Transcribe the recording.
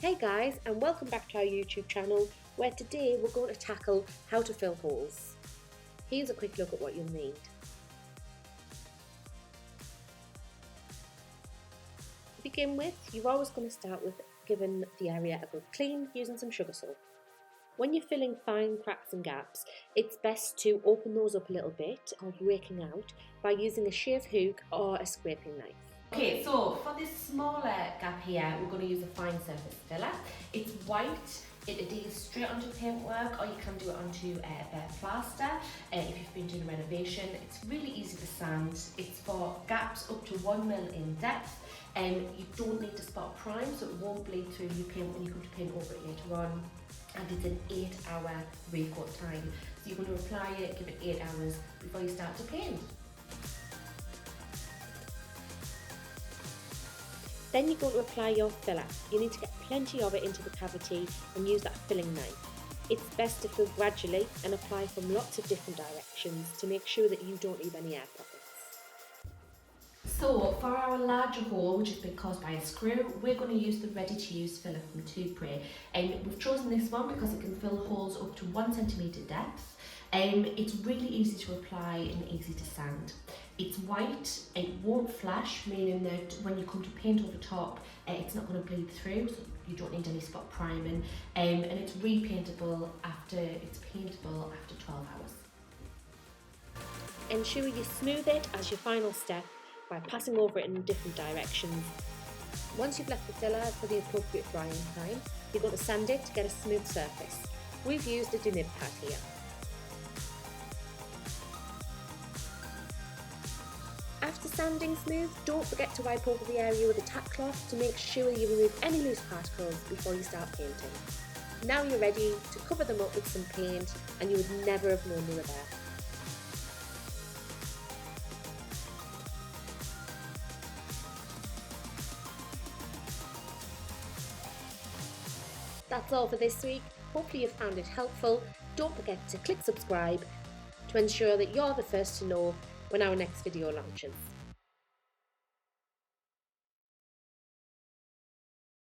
Hey guys, and welcome back to our YouTube channel, where today we're going to tackle how to fill holes. Here's a quick look at what you'll need. To begin with, you're always going to start with giving the area a good clean using some sugar soap. When you're filling fine cracks and gaps, it's best to open those up a little bit, or raking out, by using a Shavehook or a scraping knife. Okay, so for this smaller gap here, we're going to use a fine surface filler. It's white, it adheres straight onto paintwork, or you can do it onto bare plaster if you've been doing a renovation. It's really easy to sand. It's for gaps up to 1 mil in depth. You don't need to spot prime, so it won't bleed through your paint when you come to paint over it later on. And it's an 8-hour recoat time. So you're going to apply it, give it 8 hours before you start to paint. Then you're going to apply your filler. You need to get plenty of it into the cavity and use that filling knife. It's best to fill gradually and apply from lots of different directions to make sure that you don't leave any air pockets. So for our larger hole, which has been caused by a screw, we're going to use the ready-to-use filler from Tupre. We've chosen this one because it can fill holes up to 1 centimetre depth. It's really easy to apply and easy to sand. It's white, it won't flash, meaning that when you come to paint over top, it's not going to bleed through, so you don't need any spot priming, and it's repaintable after, it's paintable after 12 hours. Ensure you smooth it as your final step by passing over it in different directions. Once you've left the filler for the appropriate drying time, you're going to sand it to get a smooth surface. We've used a De-Nib pad here. After sanding smooth, don't forget to wipe over the area with a tap cloth to make sure you remove any loose particles before you start painting. Now you're ready to cover them up with some paint, and you would never have known they were there. That's all for this week. Hopefully you found it helpful. Don't forget to click subscribe to ensure that you're the first to know when our next video launches.